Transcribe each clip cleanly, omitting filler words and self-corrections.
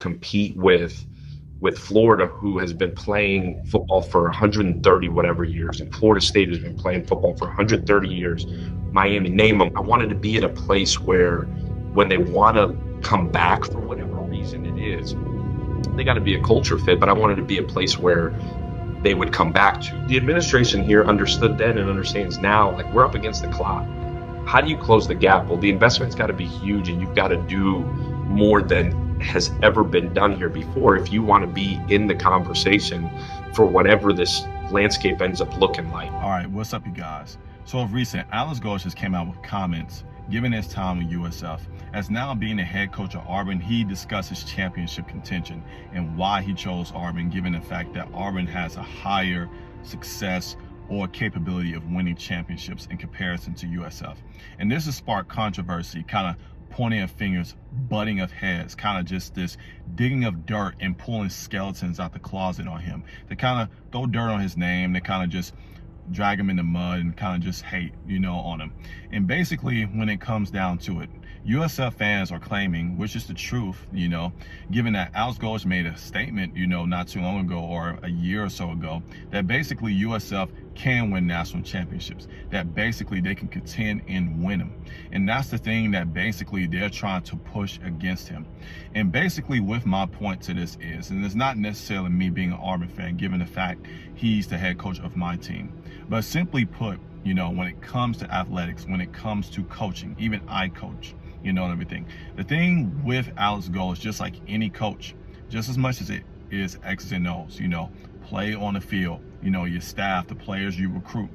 compete with Florida, who has been playing football for 130 whatever years, and Florida State has been playing football for 130 years. Miami, name them. I wanted to be at a place where when they want to come back for whatever reason it is, they got to be a culture fit, but I wanted to be a place where they would come back to. The administration here understood then and understands now, like, we're up against the clock. How do you close the gap? Well, the investment's got to be huge, and you've got to do more than has ever been done here before if you want to be in the conversation for whatever this landscape ends up looking like. All right, what's up, you guys? So of recent, Alex Golesh has came out with comments given his time with USF. As now being the head coach of Auburn, he discusses championship contention and why he chose Auburn, given the fact that Auburn has a higher success or capability of winning championships in comparison to USF. And this has sparked controversy, kind of pointing of fingers, butting of heads, kind of just this digging of dirt and pulling skeletons out the closet on him. They kind of throw dirt on his name. They kind of just drag him in the mud and kind of just hate, on him. And basically, when it comes down to it, USF fans are claiming, which is the truth, given that Alex Golesh made a statement, not too long ago or a year or so ago, that basically USF can win national championships, that basically they can contend and win them. And that's the thing that basically they're trying to push against him. And basically with my point to this is, and it's not necessarily me being an Auburn fan, given the fact he's the head coach of my team, but simply put, when it comes to athletics, when it comes to coaching, even I coach, and everything. The thing with Alex Golesh, just like any coach, just as much as it is X's and O's, play on the field, your staff, the players you recruit,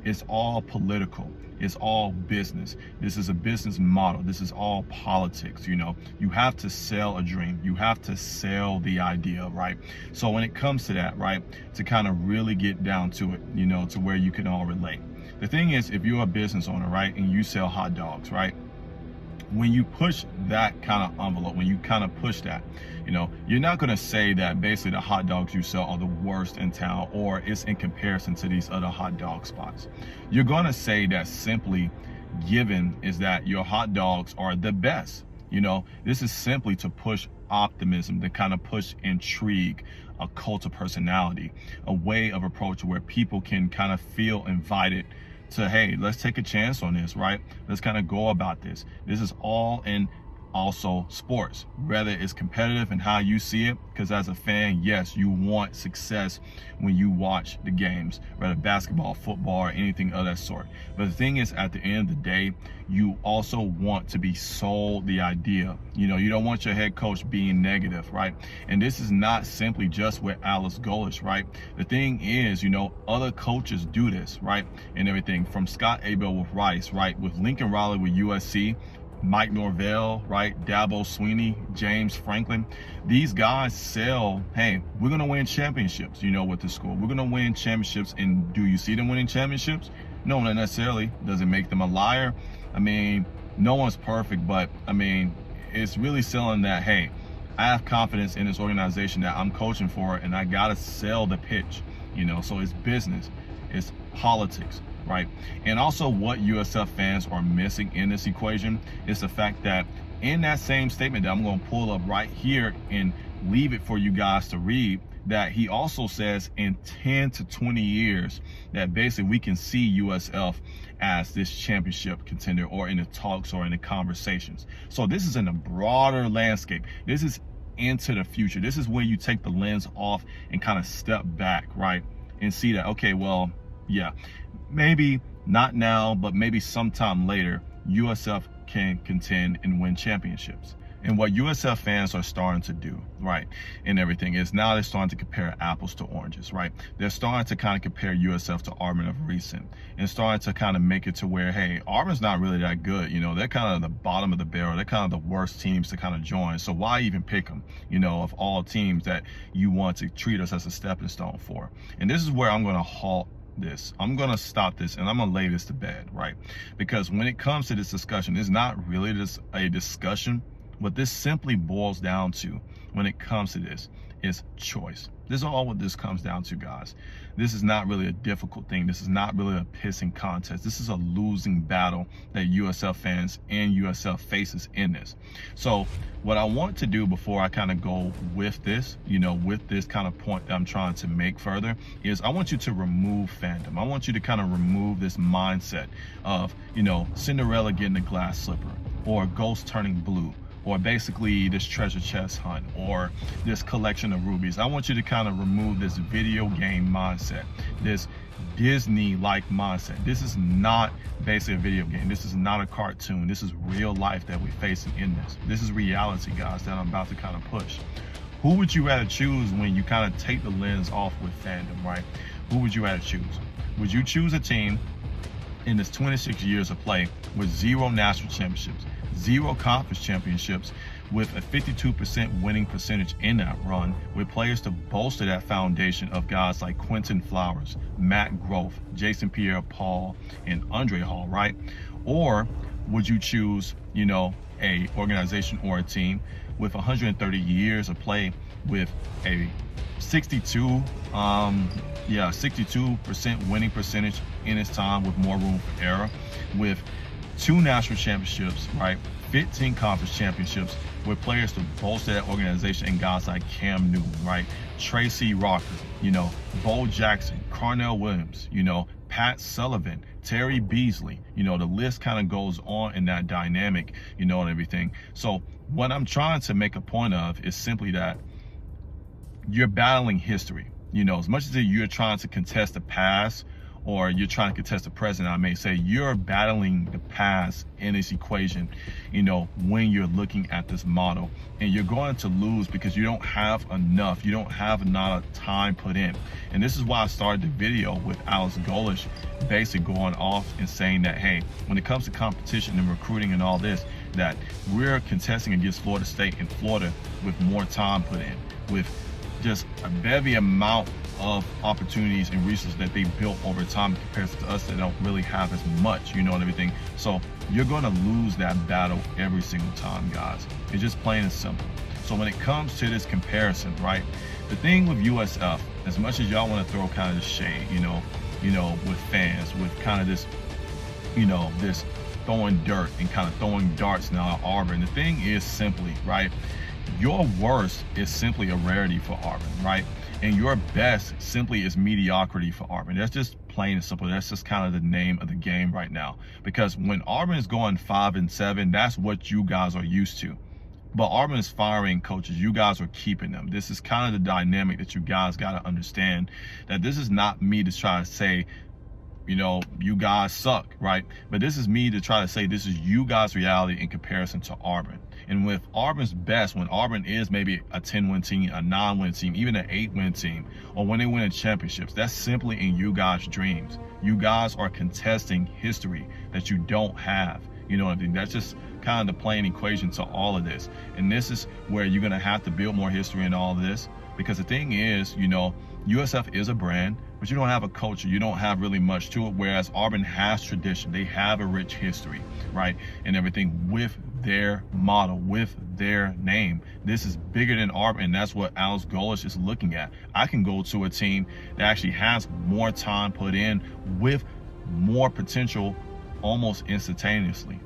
it's all political. It's all business. This is a business model. This is all politics. You have to sell a dream. You have to sell the idea, right? So when it comes to that, right, to kind of really get down to it, to where you can all relate. The thing is, if you're a business owner, right, and you sell hot dogs, right, when you push that kind of envelope, when you kind of push that, you're not going to say that basically the hot dogs you sell are the worst in town or it's in comparison to these other hot dog spots. You're going to say that simply given is that your hot dogs are the best. This is simply to push optimism, to kind of push intrigue, a cult of personality, a way of approach where people can kind of feel invited to, hey, let's take a chance on this, right? Let's kind of go about this. This is all in also sports, whether it's competitive and how you see it, because as a fan, yes, you want success when you watch the games, whether basketball, football, or anything of that sort. But the thing is, at the end of the day, you also want to be sold the idea. You don't want your head coach being negative, right? And this is not simply just with Alex Golesh, right? The thing is, other coaches do this, right? And everything from Scott Abel with Rice, right? With Lincoln Riley with USC, Mike Norvell, right? Dabo Sweeney, James Franklin. These guys sell, hey, we're going to win championships, with the school. We're going to win championships. And do you see them winning championships? No, not necessarily. Does it make them a liar? I mean, no one's perfect, but I mean, it's really selling that, hey, I have confidence in this organization that I'm coaching for, and I got to sell the pitch, so it's business, it's politics. Right. And also what USF fans are missing in this equation is the fact that in that same statement that I'm going to pull up right here and leave it for you guys to read, that he also says in 10 to 20 years that basically we can see USF as this championship contender or in the talks or in the conversations. So this is in a broader landscape. This is into the future. This is where you take the lens off and kind of step back, right, and see that, okay, well, yeah, maybe not now, but maybe sometime later, USF can contend and win championships. And what USF fans are starting to do, right, and everything is now they're starting to compare apples to oranges, right? They're starting to kind of compare USF to Auburn of recent and starting to kind of make it to where, hey, Auburn's not really that good. They're kind of the bottom of the barrel. They're kind of the worst teams to kind of join. So why even pick them, of all teams that you want to treat us as a stepping stone for? And this is where I'm going to halt this. I'm going to stop this and I'm going to lay this to bed, right? Because when it comes to this discussion, it's not really just a discussion What this simply boils down to when it comes to this is choice. This is all what this comes down to, guys. This is not really a difficult thing. This is not really a pissing contest. This is a losing battle that USF fans and USF faces in this. So what I want to do before I kind of go with this, with this kind of point that I'm trying to make further, is I want you to remove fandom. I want you to kind of remove this mindset of, Cinderella getting a glass slipper or Golsch turning blue, or basically this treasure chest hunt, or this collection of rubies. I want you to kind of remove this video game mindset, this Disney-like mindset. This is not basically a video game. This is not a cartoon. This is real life that we're facing in this. This is reality, guys, that I'm about to kind of push. Who would you rather choose when you kind of take the lens off with fandom, right? Who would you rather choose? Would you choose a team in this 26 years of play with 0 national championships, 0 conference championships, with a 52% winning percentage in that run, with players to bolster that foundation of guys like Quentin Flowers, Matt Grove, Jason Pierre-Paul, and Andre Hall, right? Or would you choose, a organization or a team with 130 years of play, with a 62% winning percentage in its time, with more room for error, with 2 national championships, right? 15 conference championships, with players to bolster that organization, and guys like Cam Newton, right? Tracy Rocker, Bo Jackson, Carnell Williams, Pat Sullivan, Terry Beasley, the list kind of goes on in that dynamic, and everything. So what I'm trying to make a point of is simply that you're battling history. As much as you're trying to contest the past, or you're trying to contest the present, I may say, you're battling the past in this equation, when you're looking at this model. And you're going to lose because you don't have enough. You don't have enough time put in. And this is why I started the video with Alex Golesh basically going off and saying that, hey, when it comes to competition and recruiting and all this, that we're contesting against Florida State and Florida with more time put in, with just a bevy amount of opportunities and resources that they built over time compared to us that don't really have as much, and everything. So you're going to lose that battle every single time, guys. It's just plain and simple. So when it comes to this comparison, right, the thing with USF, as much as y'all want to throw kind of the shade, with fans, with kind of this, this throwing dirt and kind of throwing darts now at Auburn, the thing is simply, right, your worst is simply a rarity for Auburn, right? And your best simply is mediocrity for Auburn. That's just plain and simple. That's just kind of the name of the game right now. Because when Auburn is going 5-7, that's what you guys are used to. But Auburn is firing coaches. You guys are keeping them. This is kind of the dynamic that you guys got to understand. That this is not me to try to say, you guys suck, right? But this is me to try to say this is you guys' reality in comparison to Auburn. And with Auburn's best, when Auburn is maybe a 10-win team, a 9-win team, even an 8-win team, or when they win championships, that's simply in you guys' dreams. You guys are contesting history that you don't have. I think that's just kind of the plain equation to all of this. And this is where you're going to have to build more history in all of this. Because the thing is, USF is a brand, but you don't have a culture. You don't have really much to it. Whereas Auburn has tradition. They have a rich history, right? And everything with their model, with their name. This is bigger than Auburn, and that's what Alex Golesh is looking at. I can go to a team that actually has more time put in with more potential almost instantaneously.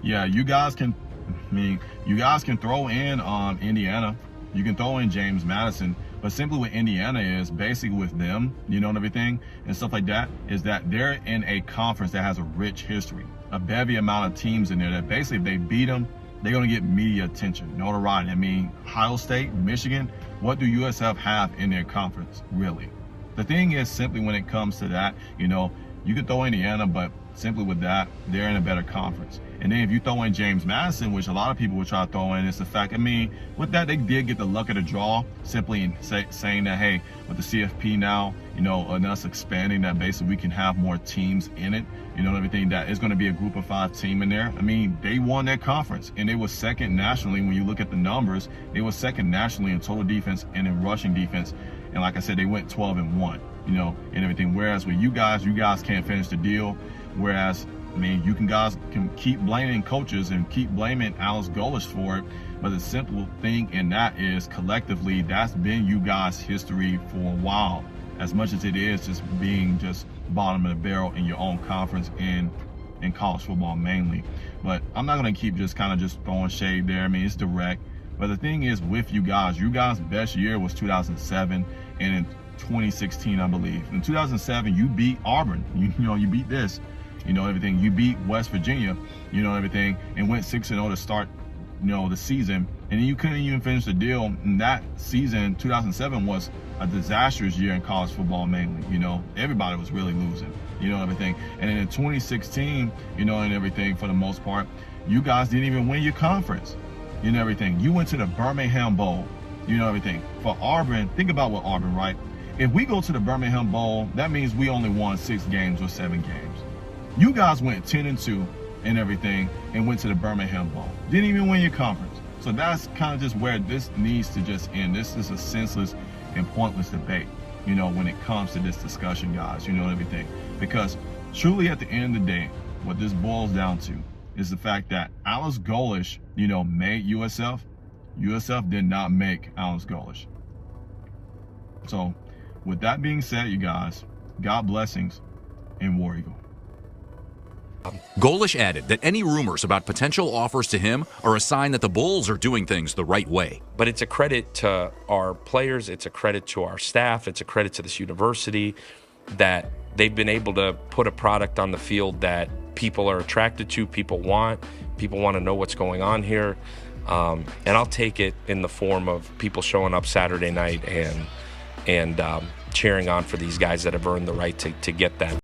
Yeah, you guys can throw in Indiana. You can throw in James Madison, but simply what Indiana is, basically with them, and everything and stuff like that, is that they're in a conference that has a rich history, a bevy amount of teams in there that basically if they beat them, they're going to get media attention, notoriety. Ohio State, Michigan, what do USF have in their conference, really? The thing is simply when it comes to that, you can throw Indiana, but simply with that, they're in a better conference. And then if you throw in James Madison, which a lot of people would try to throw in, it's the fact, with that, they did get the luck of the draw, simply in saying that, hey, with the CFP now, and us expanding that basically we can have more teams in it, and everything, that is going to be a group of 5 team in there. They won their conference, and they were second nationally. When you look at the numbers, they were second nationally in total defense and in rushing defense. And like I said, they went 12-1, and everything. Whereas with you guys can't finish the deal. Whereas I mean, you guys can keep blaming coaches and keep blaming Alex Golesh for it, but the simple thing in that is collectively that's been you guys' history for a while, as much as it is just being just bottom of the barrel in your own conference in college football mainly. But I'm not going to keep just kind of just throwing shade there. I mean, it's direct. But the thing is with you guys' best year was 2007 and in 2016, I believe. In 2007, you beat Auburn. You beat this, everything. You beat West Virginia, everything, and went 6-0 to start, the season. And then you couldn't even finish the deal. And that season, 2007, was a disastrous year in college football mainly. Everybody was really losing, everything. And then in 2016, and everything, for the most part, you guys didn't even win your conference, everything. You went to the Birmingham Bowl, everything. For Auburn, think about what Auburn, right? If we go to the Birmingham Bowl, that means we only won 6 games or 7 games. You guys went 10-2 and everything and went to the Birmingham Bowl. Didn't even win your conference. So that's kind of just where this needs to just end. This is a senseless and pointless debate, when it comes to this discussion, guys, everything. Because truly at the end of the day, what this boils down to is the fact that Alex Golesh, made USF. USF did not make Alex Golesh. So with that being said, you guys, God blessings and War Eagle. Golsch added that any rumors about potential offers to him are a sign that the Bulls are doing things the right way. But it's a credit to our players, it's a credit to our staff, it's a credit to this university that they've been able to put a product on the field that people are attracted to, people want to know what's going on here. And I'll take it in the form of people showing up Saturday night and cheering on for these guys that have earned the right to get that.